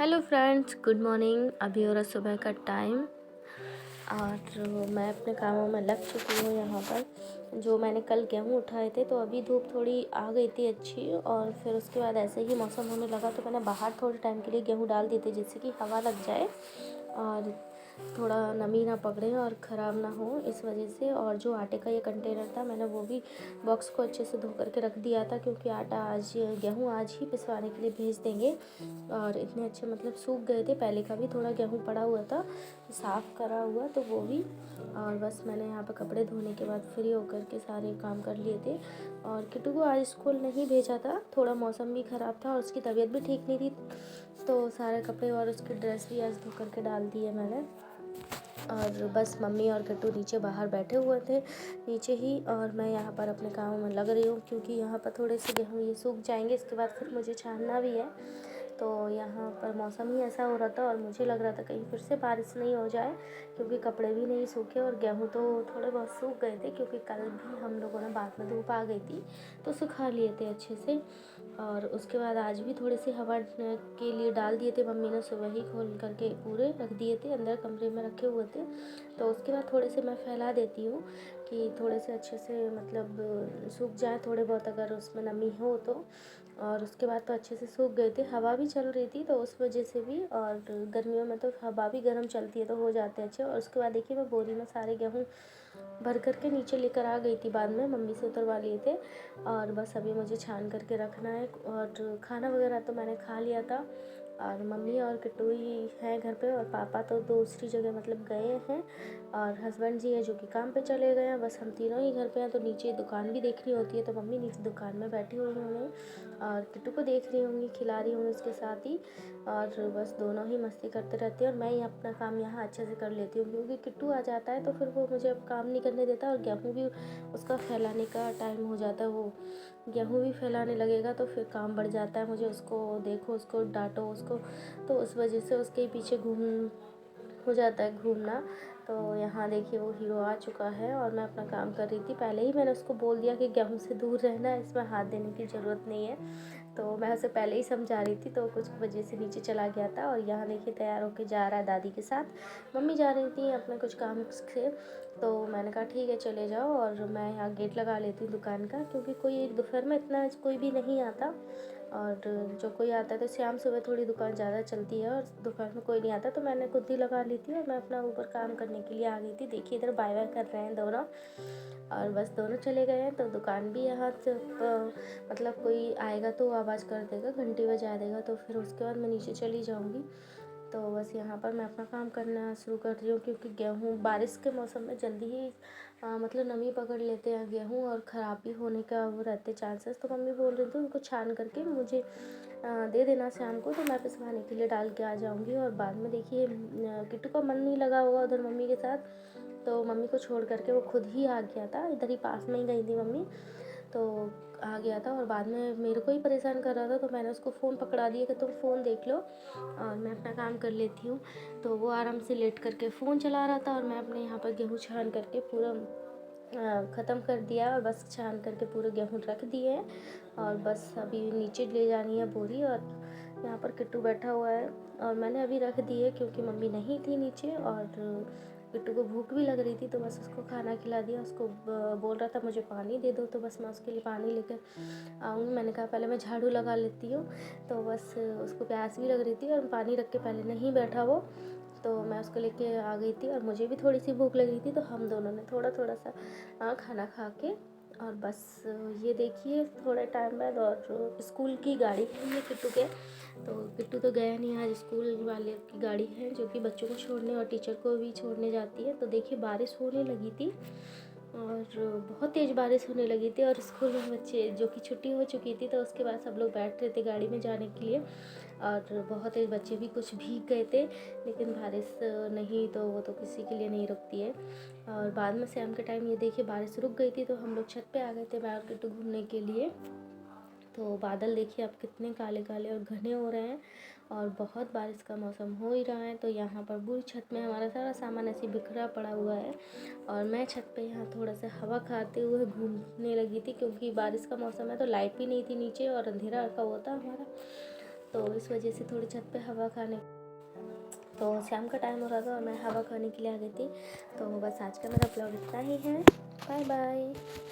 Hello friends, good morning. अभी हो रहा सुबह का टाइम और मैं अपने कामों में लग चुकी हूँ। यहाँ पर जो मैंने कल गेहूँ उठाए थे, तो अभी धूप थोड़ी आ गई थी अच्छी, और फिर उसके बाद ऐसे ही मौसम होने लगा तो मैंने बाहर थोड़े टाइम के लिए गेहूँ डाल दिए थे, जिससे कि हवा लग जाए और थोड़ा नमी ना पकड़े और ख़राब ना हो, इस वजह से। और जो आटे का ये कंटेनर था, मैंने वो भी बॉक्स को अच्छे से धो करके रख दिया था, क्योंकि आटा आज गेहूँ आज ही पिसवाने के लिए भेज देंगे। और इतने अच्छे मतलब सूख गए थे, पहले का भी थोड़ा गेहूँ पड़ा हुआ था, साफ़ करा हुआ, तो वो भी। और बस मैंने यहाँ पर कपड़े धोने के बाद फ्री होकर के सारे काम कर लिए थे। और किट्टू को आज स्कूल नहीं भेजा था, थोड़ा मौसम भी ख़राब था और उसकी तबीयत भी ठीक नहीं थी, तो सारे कपड़े और उसकी ड्रेस भी आज धो करके डाल दिए मैंने। और बस मम्मी और किट्टू नीचे बाहर बैठे हुए थे नीचे ही, और मैं यहाँ पर अपने कामों में लग रही हूँ, क्योंकि यहाँ पर थोड़े से गेहूँ ये सूख जाएंगे, इसके बाद फिर मुझे छानना भी है। तो यहाँ पर मौसम ही ऐसा हो रहा था और मुझे लग रहा था कहीं फिर से बारिश नहीं हो जाए, क्योंकि कपड़े भी नहीं सूखे और गेहूँ तो थोड़े बहुत सूख गए थे, क्योंकि कल भी हम लोगों ने बाद में धूप आ गई थी तो सुखा लिए थे अच्छे से। और उसके बाद आज भी थोड़ी सी हवा के लिए डाल दिए थे, मम्मी ने सुबह ही खोल करके पूरे रख दिए थे, अंदर कमरे में रखे हुए थे। तो उसके बाद थोड़े से मैं फैला देती हूँ कि थोड़े से अच्छे से मतलब सूख जाए थोड़े बहुत, अगर उसमें नमी हो तो। और उसके बाद तो अच्छे से सूख गए थे, हवा भी चल रही थी तो उस वजह से भी। और गर्मियों में तो हवा भी गर्म चलती है तो हो जाते हैं अच्छे। और उसके बाद देखिए, मैं बोरी में सारे गेहूँ भर करके नीचे लेकर आ गई थी, बाद में मम्मी से उतरवा लिए थे। और बस अभी मुझे छान करके रखना है। और खाना वगैरह तो मैंने खा लिया था, और मम्मी और किट्टू ही हैं घर पे, और पापा तो दूसरी जगह मतलब गए हैं, और हस्बैंड जी है जो कि काम पे चले गए हैं। बस हम तीनों ही घर पे हैं, तो नीचे दुकान भी देखनी होती है, तो मम्मी नीचे दुकान में बैठी हुई होंगी और किट्टू को देख रही होंगी, खिला रही होंगी उसके साथ ही। और बस दोनों ही मस्ती करते रहते हैं, और मैं ही अपना काम यहाँ अच्छे से कर लेती हूँ, क्योंकि किट्टू आ जाता है तो फिर वो मुझे अब काम नहीं करने देता, और गेहूँ भी उसका फैलाने का टाइम हो जाता है। वो गेहूँ भी फैलाने लगेगा तो फिर काम बढ़ जाता है मुझे, उसको देखो, उसको डांटो उसको, तो उस वजह से उसके पीछे घूम हो जाता है घूमना। तो यहाँ देखिए, वो हीरो आ चुका है और मैं अपना काम कर रही थी। पहले ही मैंने उसको बोल दिया कि गेहूँ से दूर रहना है, इसमें हाथ देने की ज़रूरत नहीं है, तो मैं उसे पहले ही समझा रही थी, तो कुछ वजह से नीचे चला गया था। और यहाँ देखिए, तैयार होके जा रहा है दादी के साथ। मम्मी जा रही थी अपने कुछ काम से, तो मैंने कहा ठीक है चले जाओ, और मैं यहाँ गेट लगा लेती हूँ दुकान का, क्योंकि कोई दोपहर में इतना कोई भी नहीं आता। और जो कोई आता है तो शाम सुबह थोड़ी दुकान ज़्यादा चलती है, और दोपहर में कोई नहीं आता, तो मैंने खुद ही लगा ली थी और मैं अपना ऊपर काम करने के लिए आ गई थी। देखिए, इधर बाय बाय कर रहे हैं दोनों, और बस दोनों चले गए हैं। तो दुकान भी यहाँ से मतलब कोई आएगा तो आवाज़ कर देगा, घंटी बजा देगा, तो फिर उसके बाद मैं नीचे चली जाऊँगी। तो बस यहाँ पर मैं अपना काम करना शुरू कर रही हूँ, क्योंकि गेहूँ बारिश के मौसम में जल्दी ही मतलब नमी पकड़ लेते हैं गेहूँ, और ख़राब भी होने का वो रहते चांसेस। तो मम्मी बोल रही थी उनको छान करके मुझे दे देना शाम को, तो मैं पिसवाने के लिए डाल के आ जाऊँगी। और बाद में देखिए, किट्टू का मन नहीं लगा होगा उधर मम्मी के साथ, तो मम्मी को छोड़ करके वो खुद ही आ गया था, इधर ही पास में ही गई थी मम्मी, तो आ गया था। और बाद में मेरे को ही परेशान कर रहा था, तो मैंने उसको फ़ोन पकड़ा दिया कि तुम फ़ोन देख लो और मैं अपना काम कर लेती हूँ। तो वो आराम से लेट करके फ़ोन चला रहा था, और मैं अपने यहाँ पर गेहूँ छान करके पूरा ख़त्म कर दिया, और बस छान करके पूरे गेहूँ रख दिए हैं। और बस अभी नीचे ले जानी है बोरी, और यहाँ पर किट्टू बैठा हुआ है, और मैंने अभी रख दिए क्योंकि मम्मी नहीं थी नीचे, और किट्टू को भूख भी लग रही थी, तो बस उसको खाना खिला दिया। उसको बोल रहा था मुझे पानी दे दो, तो बस मैं उसके लिए पानी लेकर आऊँगी। मैंने कहा पहले मैं झाड़ू लगा लेती हूँ, तो बस उसको प्यास भी लग रही थी, और पानी रख के पहले नहीं बैठा वो, तो मैं उसको लेके आ गई थी। और मुझे भी थोड़ी सी भूख लग रही थी, तो हम दोनों ने थोड़ा थोड़ा सा खाना खा के, और बस ये देखिए थोड़े टाइम बाद, और स्कूल की गाड़ी है ये किट्टू के, तो किट्टू तो गया नहीं आज, स्कूल वाले की गाड़ी है जो कि बच्चों को छोड़ने और टीचर को भी छोड़ने जाती है। तो देखिए, बारिश होने लगी थी, और बहुत तेज़ बारिश होने लगी थी, और स्कूल में बच्चे जो कि छुट्टी हो चुकी थी, तो उसके बाद सब लोग बैठ रहे थे गाड़ी में जाने के लिए, और बहुत तेज़ बच्चे भी कुछ भीग गए थे, लेकिन बारिश नहीं, तो वो तो किसी के लिए नहीं रुकती है। और बाद में शाम के टाइम ये देखिए, बारिश रुक गई थी, तो हम लोग छत पे आ गए थे मार्केट घूमने के लिए। तो बादल देखिए अब कितने काले काले और घने हो रहे हैं, और बहुत बारिश का मौसम हो ही रहा है। तो यहाँ पर पूरी छत में हमारा सारा सामान ऐसे बिखरा पड़ा हुआ है, और मैं छत पे यहाँ थोड़ा सा हवा खाते हुए घूमने लगी थी, क्योंकि बारिश का मौसम है तो लाइट भी नहीं थी नीचे, और अंधेरा रखा हुआ था हमारा। तो इस वजह से थोड़ी छत पे हवा खाने, तो शाम का टाइम हो रहा था और मैं हवा खाने के लिए आ गई थी। तो बस आज का मेरा ब्लॉग इतना ही है। Bye bye.